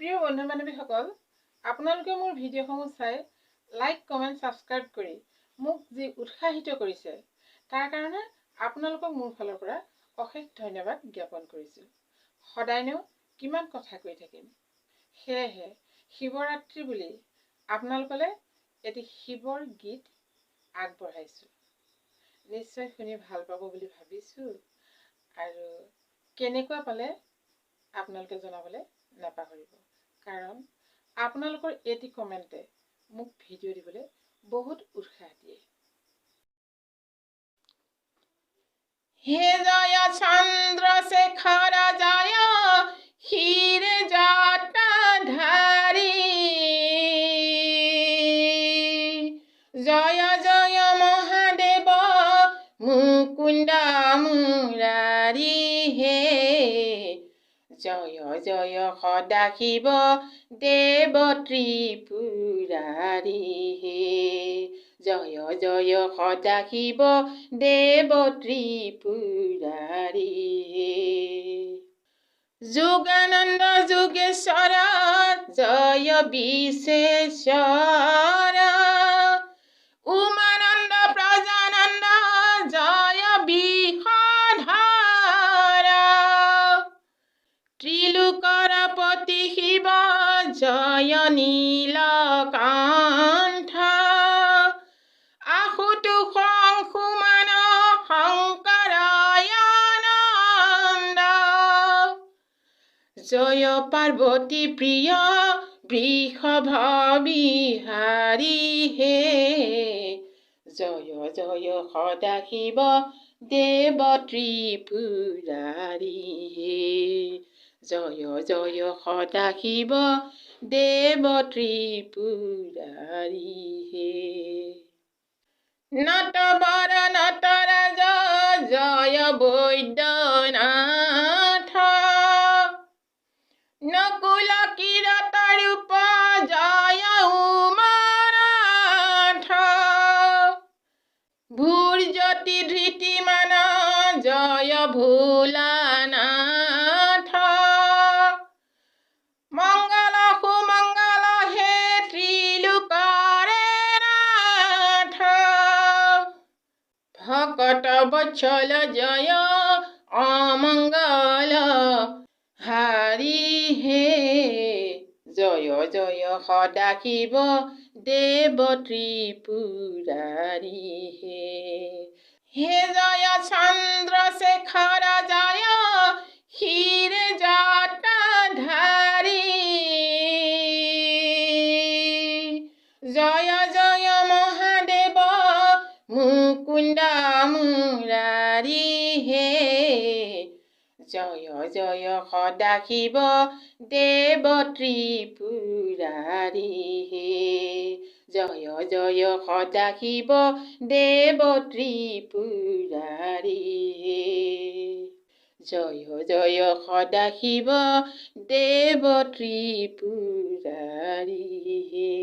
প্ৰিয় বন্ধু বান্ধৱীসকল, আপোনালোকে মোৰ ভিডিঅ'সমূহ চাই লাইক, কমেণ্ট, ছাবস্ক্ৰাইব কৰি মোক যি উৎসাহিত কৰিছে তাৰ কাৰণে আপোনালোকক মোৰ ফালৰ পৰা অশেষ ধন্যবাদ জ্ঞাপন কৰিছোঁ। সদায়নো কিমান কথা কৈ থাকিম, সেয়েহে শিৱৰাত্ৰি বুলি আপোনালোকলৈ এটি শিৱৰ গীত আগবঢ়াইছোঁ। নিশ্চয় শুনি ভাল পাব বুলি ভাবিছোঁ আৰু কেনেকুৱা পালে আপোনালোকে জনাবলৈ নাপাহৰিব, কাৰণ আপোনালোকৰ এটি কমেণ্টে মোক ভিডিঅ' দিবলৈ বহুত উৎসাহ দিয়ে। হে জয় চন্দ্ৰশেখৰ জয় ক্ষীৰ জটাধাৰী, জয় জয় মহাদেৱ মুকুন্দ মুৰাৰী হে, জয় জয় সদাশিৱ দেৱ ত্ৰিপুৰাৰী হে, জয় জয় সদাশিৱ দেৱ ত্ৰিপুৰাৰী হে, যোগানন্দ যোগেশ্বৰ জয় বিশেশ্বৰ, উমানন্দ প্ৰজানন্দ জয় বিষধৰ, ত্ৰিলোকৰ পতি শিৱ জয় নীলকণ্ঠ, আশুতোষ অংশুমান শংকৰ আনন্দ, জয় পাৰ্বতী প্ৰিয় বৃষভ বিহাৰী হে, জয় জয় সদাশিৱ দেৱ ত্ৰিপুৰাৰী হে, জয় জয় সদাশিৱ দেৱ ত্ৰিপুৰাৰী হে, নটবৰ নটৰাজ জয় বৈদ্যনাথ, নকুল কিৰত ৰূপ জয় উমানাথ, ভূৰ্জ্যোতি ধৃতিমান জয় ভোলানাথ, মংগল সুমংগল হে ত্ৰিলোকৰে নাথ, ভকত বৎসল জয় অমংগল হাৰি হে, জয় জয় সদাশিৱ দেৱ ত্ৰিপুৰাৰী হে, হে জয় চন্দ্ৰশেখৰ জয় ক্ষীৰ জটাধাৰী, জয় জয় মহাদেৱ মুকুন্দ মুৰাৰী হে, জয় জয় সদাশিৱ দেৱ ত্ৰিপুৰাৰী হে, জয় জয় সদাশিৱ দেৱ ত্ৰিপুৰাৰী হে, জয় জয় সদাশিৱ দেৱ ত্ৰিপুৰাৰী হে।